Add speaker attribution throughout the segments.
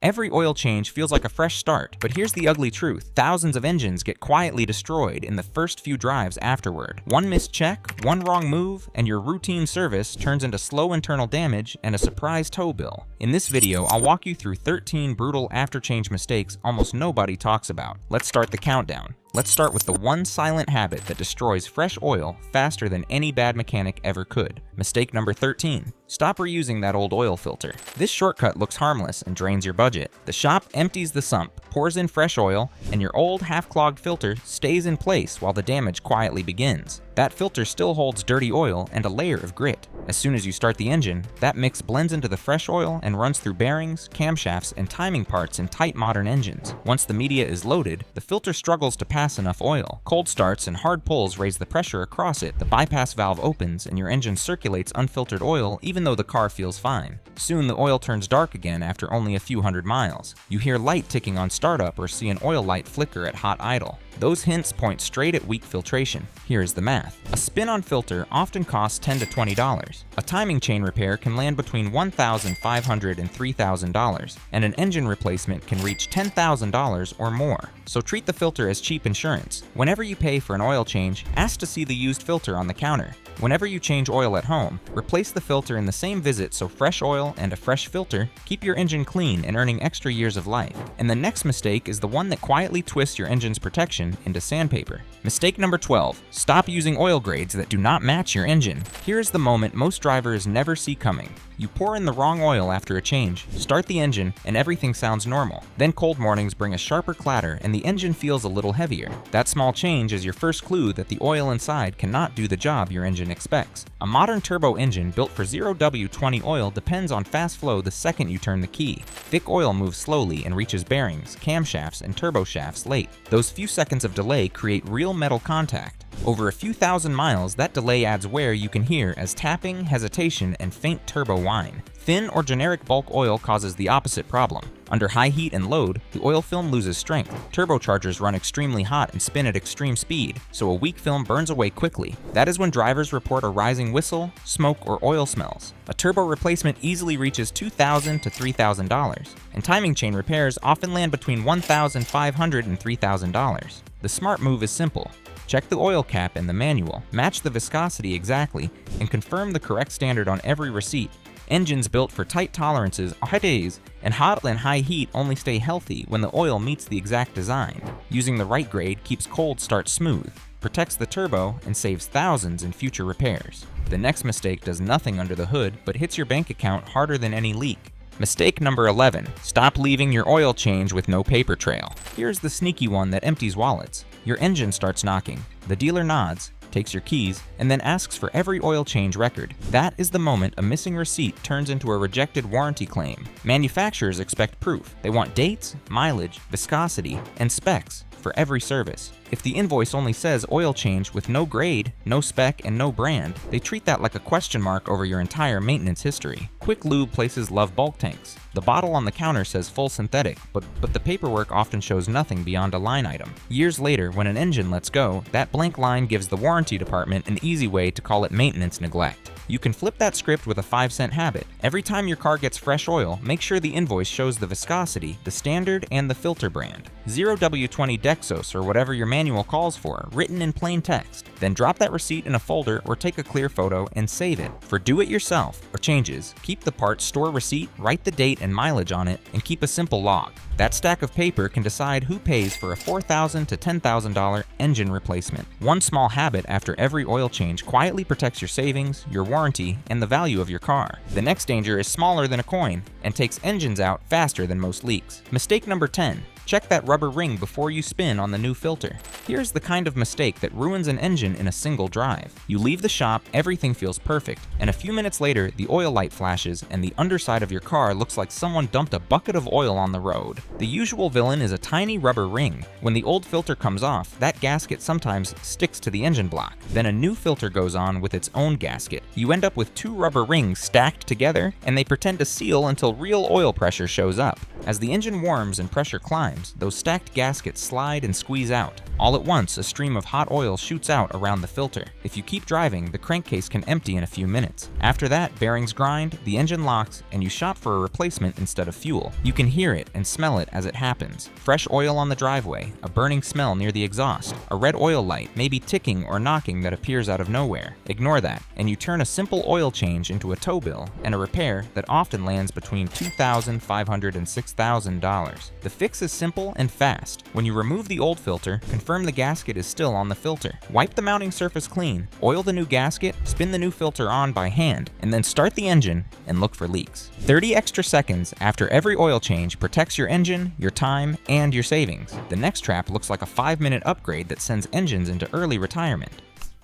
Speaker 1: Every oil change feels like a fresh start, but here's the ugly truth. Thousands of engines get quietly destroyed in the first few drives afterward. One missed check, one wrong move, and your routine service turns into slow internal damage and a surprise tow bill. In this video, I'll walk you through 13 brutal after-change mistakes almost nobody talks about. Let's start the countdown. Let's start with the one silent habit that destroys fresh oil faster than any bad mechanic ever could. Mistake number 13. Stop reusing that old oil filter. This shortcut looks harmless and drains your budget. The shop empties the sump, pours in fresh oil, and your old half-clogged filter stays in place while the damage quietly begins. That filter still holds dirty oil and a layer of grit. As soon as you start the engine, that mix blends into the fresh oil and runs through bearings, camshafts, and timing parts in tight modern engines. Once the media is loaded, the filter struggles to pass enough oil. Cold starts and hard pulls raise the pressure across it, the bypass valve opens, and your engine circulates unfiltered oil even though the car feels fine. Soon the oil turns dark again after only a few hundred miles. You hear light ticking on startup or see an oil light flicker at hot idle. Those hints point straight at weak filtration. Here's the math. A spin-on filter often costs $10 to $20. A timing chain repair can land between $1,500 and $3,000, and an engine replacement can reach $10,000 or more. So treat the filter as cheap insurance. Whenever you pay for an oil change, ask to see the used filter on the counter. Whenever you change oil at home, replace the filter in the same visit so fresh oil and a fresh filter keep your engine clean and earning extra years of life. And the next mistake is the one that quietly twists your engine's protection into sandpaper. Mistake number 12. Stop using oil grades that do not match your engine. Here's the moment most drivers never see coming. You pour in the wrong oil after a change, start the engine, and everything sounds normal. Then cold mornings bring a sharper clatter and the engine feels a little heavier. That small change is your first clue that the oil inside cannot do the job your engine expects. A modern turbo engine built for 0W20 oil depends on fast flow the second you turn the key. Thick oil moves slowly and reaches bearings, camshafts, and turbo shafts late. Those few seconds of delay create real metal contact. Over a few thousand miles, that delay adds wear you can hear as tapping, hesitation, and faint turbo whine. Thin or generic bulk oil causes the opposite problem. Under high heat and load, the oil film loses strength. Turbochargers run extremely hot and spin at extreme speed, so a weak film burns away quickly. That is when drivers report a rising whistle, smoke, or oil smells. A turbo replacement easily reaches $2,000 to $3,000, and timing chain repairs often land between $1,500 and $3,000. The smart move is simple. Check the oil cap and the manual, match the viscosity exactly, and confirm the correct standard on every receipt. Engines built for tight tolerances are days, and hot and high heat only stay healthy when the oil meets the exact design. Using the right grade keeps cold start smooth, protects the turbo, and saves thousands in future repairs. The next mistake does nothing under the hood, but hits your bank account harder than any leak. Mistake number 11. Stop leaving your oil change with no paper trail. Here's the sneaky one that empties wallets. Your engine starts knocking. The dealer nods, takes your keys, and then asks for every oil change record. That is the moment a missing receipt turns into a rejected warranty claim. Manufacturers expect proof. They want dates, mileage, viscosity, and specs for every service. If the invoice only says oil change with no grade, no spec, and no brand, they treat that like a question mark over your entire maintenance history. Quick Lube places Love bulk tanks. The bottle on the counter says full synthetic, but the paperwork often shows nothing beyond a line item. Years later, when an engine lets go, that blank line gives the warranty department an easy way to call it maintenance neglect. You can flip that script with a 5-cent habit. Every time your car gets fresh oil, make sure the invoice shows the viscosity, the standard, and the filter brand. 0W20 Dexos or whatever your manual calls for, written in plain text. Then drop that receipt in a folder or take a clear photo and save it. For do-it-yourself or changes, keep the part, store receipt, write the date and mileage on it, and keep a simple log. That stack of paper can decide who pays for a $4,000 to $10,000 engine replacement. One small habit after every oil change quietly protects your savings, your warranty, and the value of your car. The next danger is smaller than a coin and takes engines out faster than most leaks. Mistake number 10. Check that rubber ring before you spin on the new filter. Here's the kind of mistake that ruins an engine in a single drive. You leave the shop, everything feels perfect, and a few minutes later, the oil light flashes and the underside of your car looks like someone dumped a bucket of oil on the road. The usual villain is a tiny rubber ring. When the old filter comes off, that gasket sometimes sticks to the engine block. Then a new filter goes on with its own gasket. You end up with two rubber rings stacked together, and they pretend to seal until real oil pressure shows up. As the engine warms and pressure climbs, times, those stacked gaskets slide and squeeze out. All at once, a stream of hot oil shoots out around the filter. If you keep driving, the crankcase can empty in a few minutes. After that, bearings grind, the engine locks, and you shop for a replacement instead of fuel. You can hear it and smell it as it happens. Fresh oil on the driveway, a burning smell near the exhaust, a red oil light, maybe ticking or knocking that appears out of nowhere. Ignore that, and you turn a simple oil change into a tow bill and a repair that often lands between $2,500 and $6,000. The fix is simple and fast. When you remove the old filter, confirm the gasket is still on the filter. Wipe the mounting surface clean, oil the new gasket, spin the new filter on by hand, and then start the engine and look for leaks. 30 extra seconds after every oil change protects your engine, your time, and your savings. The next trap looks like a 5-minute upgrade that sends engines into early retirement.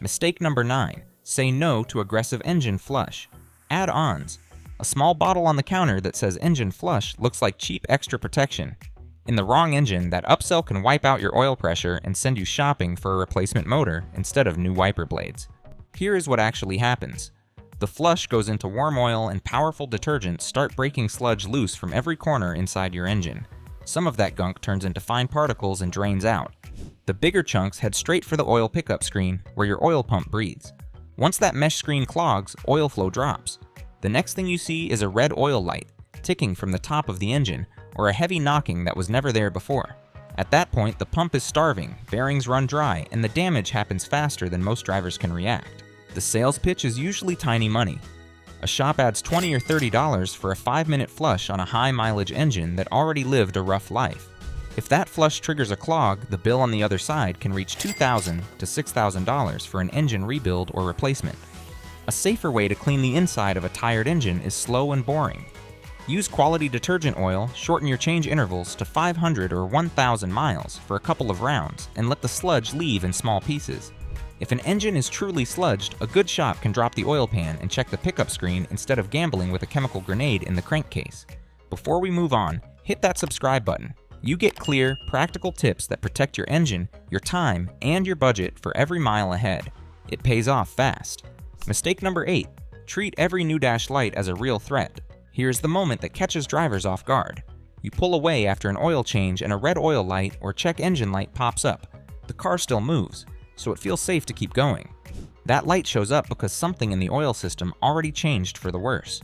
Speaker 1: Mistake number 9. Say no to aggressive engine flush. Add-ons. A small bottle on the counter that says engine flush looks like cheap extra protection. In the wrong engine, that upsell can wipe out your oil pressure and send you shopping for a replacement motor instead of new wiper blades. Here is what actually happens. The flush goes into warm oil and powerful detergents start breaking sludge loose from every corner inside your engine. Some of that gunk turns into fine particles and drains out. The bigger chunks head straight for the oil pickup screen where your oil pump breathes. Once that mesh screen clogs, oil flow drops. The next thing you see is a red oil light, ticking from the top of the engine, or a heavy knocking that was never there before. At that point, the pump is starving, bearings run dry, and the damage happens faster than most drivers can react. The sales pitch is usually tiny money. A shop adds $20 or $30 for a 5-minute flush on a high-mileage engine that already lived a rough life. If that flush triggers a clog, the bill on the other side can reach $2,000 to $6,000 for an engine rebuild or replacement. A safer way to clean the inside of a tired engine is slow and boring. Use quality detergent oil, shorten your change intervals to 500 or 1,000 miles for a couple of rounds, and let the sludge leave in small pieces. If an engine is truly sludged, a good shop can drop the oil pan and check the pickup screen instead of gambling with a chemical grenade in the crankcase. Before we move on, hit that subscribe button. You get clear, practical tips that protect your engine, your time, and your budget for every mile ahead. It pays off fast. Mistake number 8. Treat every new dash light as a real threat. Here's the moment that catches drivers off guard. You pull away after an oil change and a red oil light or check engine light pops up. The car still moves, so it feels safe to keep going. That light shows up because something in the oil system already changed for the worse.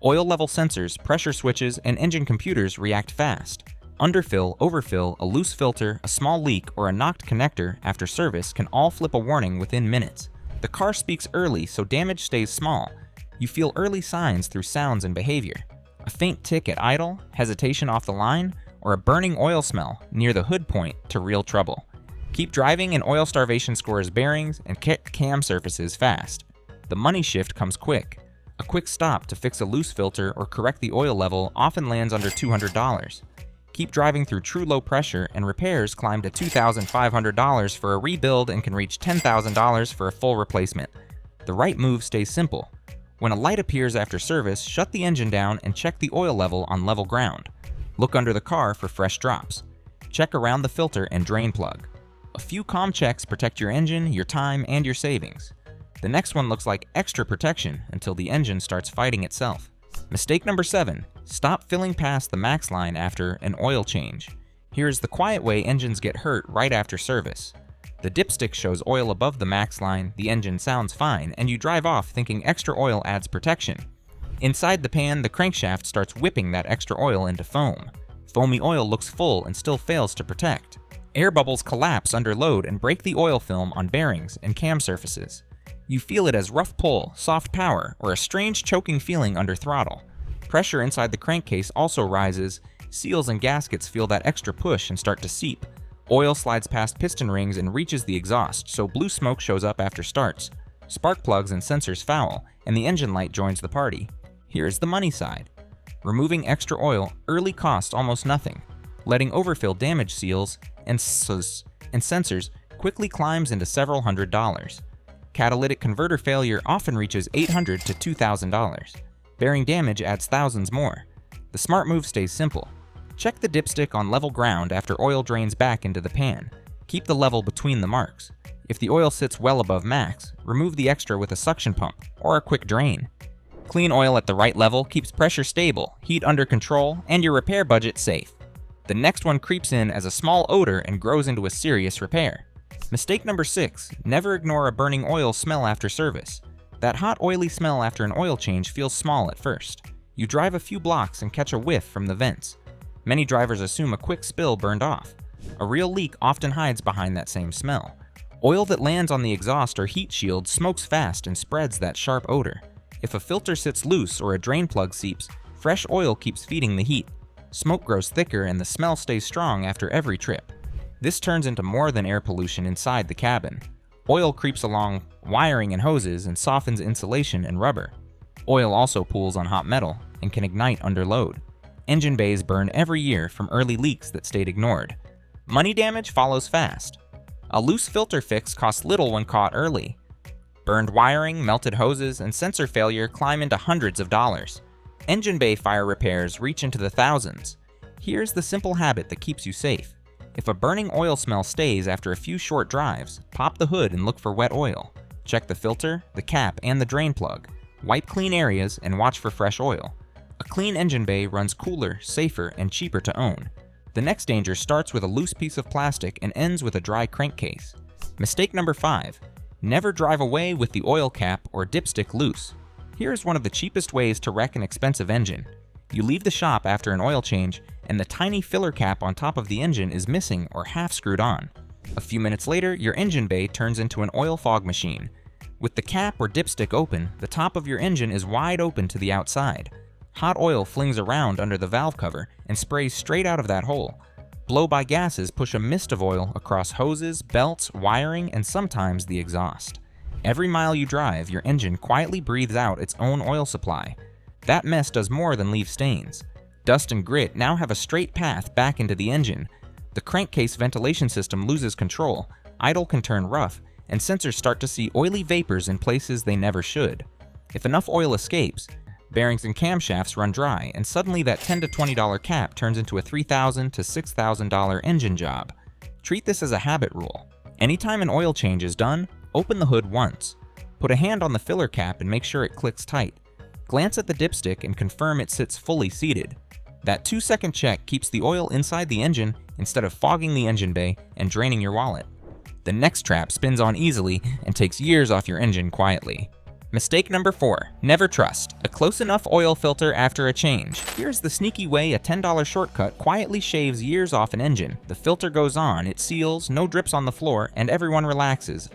Speaker 1: Oil level sensors, pressure switches, and engine computers react fast. Underfill, overfill, a loose filter, a small leak, or a knocked connector after service can all flip a warning within minutes. The car speaks early, so damage stays small. You feel early signs through sounds and behavior. A faint tick at idle, hesitation off the line, or a burning oil smell near the hood point to real trouble. Keep driving and oil starvation scores bearings and cam surfaces fast. The money shift comes quick. A quick stop to fix a loose filter or correct the oil level often lands under $200. Keep driving through true low pressure and repairs climb to $2,500 for a rebuild and can reach $10,000 for a full replacement. The right move stays simple. When a light appears after service, shut the engine down and check the oil level on level ground. Look under the car for fresh drops. Check around the filter and drain plug. A few calm checks protect your engine, your time, and your savings. The next one looks like extra protection until the engine starts fighting itself. Mistake number 7. Stop filling past the max line after an oil change. Here is the quiet way engines get hurt right after service. The dipstick shows oil above the max line, the engine sounds fine, and you drive off thinking extra oil adds protection. Inside the pan, the crankshaft starts whipping that extra oil into foam. Foamy oil looks full and still fails to protect. Air bubbles collapse under load and break the oil film on bearings and cam surfaces. You feel it as rough pull, soft power, or a strange choking feeling under throttle. Pressure inside the crankcase also rises, seals and gaskets feel that extra push and start to seep. Oil slides past piston rings and reaches the exhaust, so blue smoke shows up after starts. Spark plugs and sensors foul, and the engine light joins the party. Here's the money side. Removing extra oil early costs almost nothing. Letting overfill damage seals and sensors quickly climbs into several $100s. Catalytic converter failure often reaches $800 to $2,000. Bearing damage adds thousands more. The smart move stays simple. Check the dipstick on level ground after oil drains back into the pan. Keep the level between the marks. If the oil sits well above max, remove the extra with a suction pump or a quick drain. Clean oil at the right level keeps pressure stable, heat under control, and your repair budget safe. The next one creeps in as a small odor and grows into a serious repair. Mistake number 6, never ignore a burning oil smell after service. That hot, oily smell after an oil change feels small at first. You drive a few blocks and catch a whiff from the vents. Many drivers assume a quick spill burned off. A real leak often hides behind that same smell. Oil that lands on the exhaust or heat shield smokes fast and spreads that sharp odor. If a filter sits loose or a drain plug seeps, fresh oil keeps feeding the heat. Smoke grows thicker and the smell stays strong after every trip. This turns into more than air pollution inside the cabin. Oil creeps along wiring and hoses and softens insulation and rubber. Oil also pools on hot metal and can ignite under load. Engine bays burn every year from early leaks that stayed ignored. Money damage follows fast. A loose filter fix costs little when caught early. Burned wiring, melted hoses, and sensor failure climb into hundreds of dollars. Engine bay fire repairs reach into the thousands. Here's the simple habit that keeps you safe. If a burning oil smell stays after a few short drives, pop the hood and look for wet oil. Check the filter, the cap, and the drain plug. Wipe clean areas and watch for fresh oil. A clean engine bay runs cooler, safer, and cheaper to own. The next danger starts with a loose piece of plastic and ends with a dry crankcase. Mistake number 5, never drive away with the oil cap or dipstick loose. Here's one of the cheapest ways to wreck an expensive engine. You leave the shop after an oil change, and the tiny filler cap on top of the engine is missing or half screwed on. A few minutes later, your engine bay turns into an oil fog machine. With the cap or dipstick open, the top of your engine is wide open to the outside. Hot oil flings around under the valve cover and sprays straight out of that hole. Blow-by gases push a mist of oil across hoses, belts, wiring, and sometimes the exhaust. Every mile you drive, your engine quietly breathes out its own oil supply. That mess does more than leave stains. Dust and grit now have a straight path back into the engine. The crankcase ventilation system loses control, idle can turn rough, and sensors start to see oily vapors in places they never should. If enough oil escapes, bearings and camshafts run dry, and suddenly that $10 to $20 cap turns into a $3,000 to $6,000 engine job. Treat this as a habit rule. Anytime an oil change is done, open the hood once. Put a hand on the filler cap and make sure it clicks tight. Glance at the dipstick and confirm it sits fully seated. That 2-second check keeps the oil inside the engine instead of fogging the engine bay and draining your wallet. The next trap spins on easily and takes years off your engine quietly. Mistake number 4, never trust a close enough oil filter after a change. Here's the sneaky way a $10 shortcut quietly shaves years off an engine. The filter goes on, it seals, no drips on the floor, and everyone relaxes.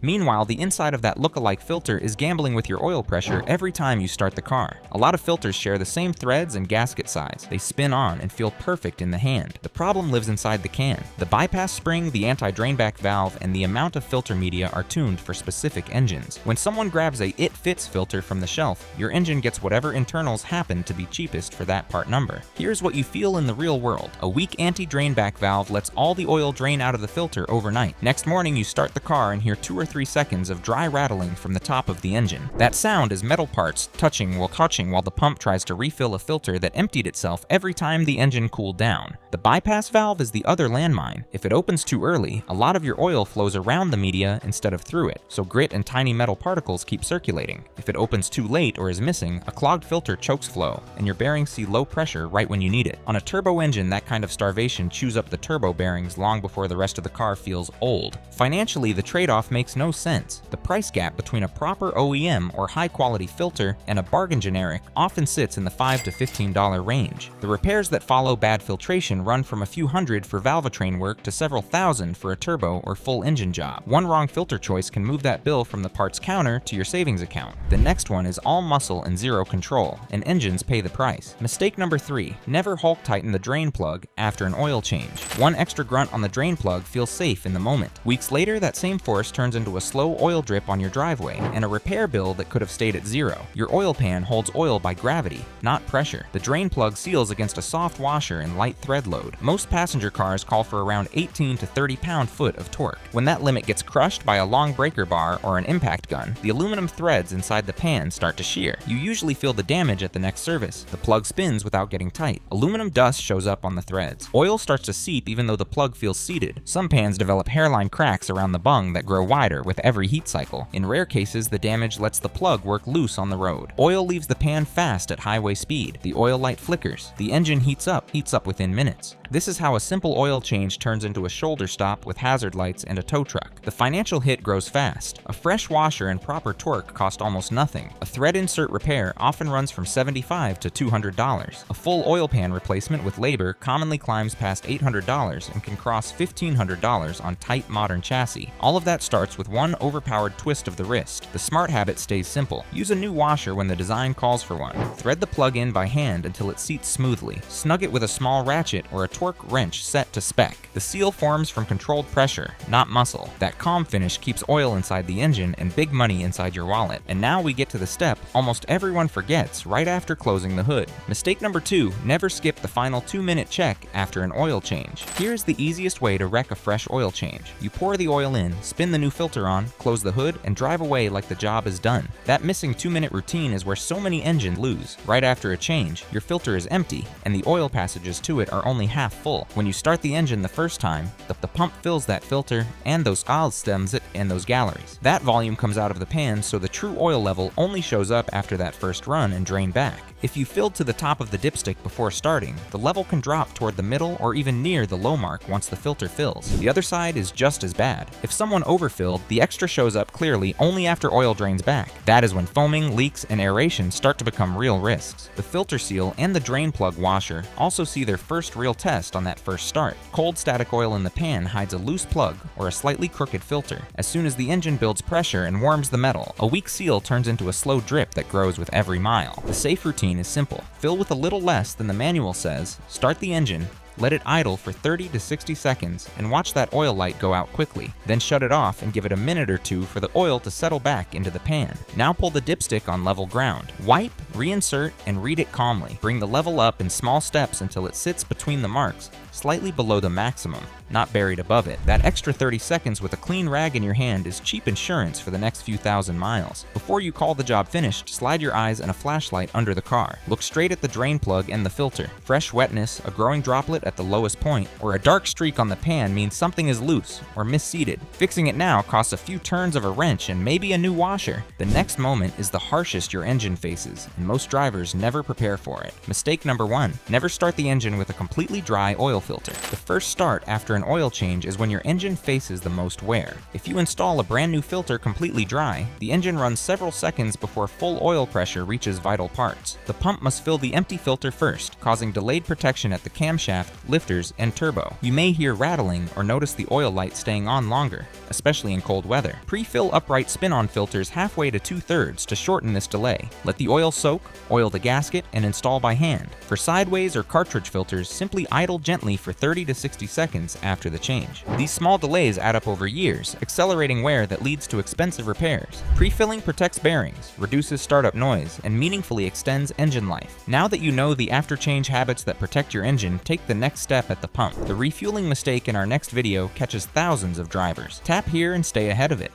Speaker 1: Meanwhile, the inside of that look-alike filter is gambling with your oil pressure every time you start the car. A lot of filters share the same threads and gasket size. They spin on and feel perfect in the hand. The problem lives inside the can. The bypass spring, the anti-drainback valve, and the amount of filter media are tuned for specific engines. When someone grabs a "it fits" filter from the shelf, your engine gets whatever internals happen to be cheapest for that part number. Here's what you feel in the real world. A weak anti-drainback valve lets all the oil drain out of the filter overnight. Next morning, you start the car and hear 2 or 3 seconds of dry rattling from the top of the engine. That sound is metal parts touching while the pump tries to refill a filter that emptied itself every time the engine cooled down. The bypass valve is the other landmine. If it opens too early, a lot of your oil flows around the media instead of through it, so grit and tiny metal particles keep circulating. If it opens too late or is missing, a clogged filter chokes flow, and your bearings see low pressure right when you need it. On a turbo engine, that kind of starvation chews up the turbo bearings long before the rest of the car feels old. Financially, the trade-off makes no sense. The price gap between a proper OEM or high-quality filter and a bargain generic often sits in the $5 to $15 range. The repairs that follow bad filtration run from a few hundred for valvetrain work to several thousand for a turbo or full engine job. One wrong filter choice can move that bill from the parts counter to your savings account. The next one is all muscle and zero control, and engines pay the price. Mistake number 3, never Hulk tighten the drain plug after an oil change. One extra grunt on the drain plug feels safe in the moment. Weeks later, that same force turns into a slow oil drip on your driveway and a repair bill that could have stayed at zero. Your oil pan holds oil by gravity, not pressure. The drain plug seals against a soft washer and light thread load. Most passenger cars call for around 18 to 30 pound-foot of torque. When that limit gets crushed by a long breaker bar or an impact gun, the aluminum aluminum threads inside the pan start to shear. You usually feel the damage at the next service. The plug spins without getting tight. Aluminum dust shows up on the threads. Oil starts to seep even though the plug feels seated. Some pans develop hairline cracks around the bung that grow wider with every heat cycle. In rare cases, the damage lets the plug work loose on the road. Oil leaves the pan fast at highway speed. The oil light flickers. The engine heats up within minutes. This is how a simple oil change turns into a shoulder stop with hazard lights and a tow truck. The financial hit grows fast. A fresh washer and proper torque cost almost nothing. A thread insert repair often runs from $75 to $200. A full oil pan replacement with labor commonly climbs past $800 and can cross $1,500 on tight modern chassis. All of that starts with one overpowered twist of the wrist. The smart habit stays simple. Use a new washer when the design calls for one. Thread the plug in by hand until it seats smoothly. Snug it with a small ratchet or a torque wrench set to spec. The seal forms from controlled pressure, not muscle. That calm finish keeps oil inside the engine and big money inside your wallet. And now we get to the step almost everyone forgets right after closing the hood. Mistake number 2, never skip the final 2-minute check after an oil change. Here's the easiest way to wreck a fresh oil change. You pour the oil in, spin the new filter on, close the hood, and drive away like the job is done. That missing 2-minute routine is where so many engines lose. Right after a change, your filter is empty, and the oil passages to it are only half full. When you start the engine the first time, the pump fills that filter and those stems it and those galleries. That volume comes out of the pan, so the true oil level only shows up after that first run and drain back. If you filled to the top of the dipstick before starting, the level can drop toward the middle or even near the low mark once the filter fills. The other side is just as bad. If someone overfilled, the extra shows up clearly only after oil drains back. That is when foaming, leaks, and aeration start to become real risks. The filter seal and the drain plug washer also see their first real test on that first start. Cold static oil in the pan hides a loose plug or a slightly crooked filter. As soon as the engine builds pressure and warms the metal, a weak seal turns into a slow drip that grows with every mile. The safe routine is simple. Fill with a little less than the manual says, start the engine, let it idle for 30 to 60 seconds, and watch that oil light go out quickly. Then shut it off and give it a minute or two for the oil to settle back into the pan. Now pull the dipstick on level ground. Wipe, reinsert, and read it calmly. Bring the level up in small steps until it sits between the marks, slightly below the maximum, not buried above it. That extra 30 seconds with a clean rag in your hand is cheap insurance for the next few thousand miles. Before you call the job finished, slide your eyes and a flashlight under the car. Look straight at the drain plug and the filter. Fresh wetness, a growing droplet at the lowest point, or a dark streak on the pan means something is loose or misseated. Fixing it now costs a few turns of a wrench and maybe a new washer. The next moment is the harshest your engine faces, and most drivers never prepare for it. Mistake number 1, never start the engine with a completely dry oil filter. The first start after an oil change is when your engine faces the most wear. If you install a brand new filter completely dry, the engine runs several seconds before full oil pressure reaches vital parts. The pump must fill the empty filter first, causing delayed protection at the camshaft, lifters, and turbo. You may hear rattling or notice the oil light staying on longer, especially in cold weather. Pre-fill upright spin-on filters halfway to 2/3 to shorten this delay. Let the oil soak, oil the gasket, and install by hand. For sideways or cartridge filters, simply idle gently for 30 to 60 seconds after the change. These small delays add up over years, accelerating wear that leads to expensive repairs. Pre-filling protects bearings, reduces startup noise, and meaningfully extends engine life. Now that you know the after-change habits that protect your engine, take the next step at the pump. The refueling mistake in our next video catches thousands of drivers. Tap here and stay ahead of it.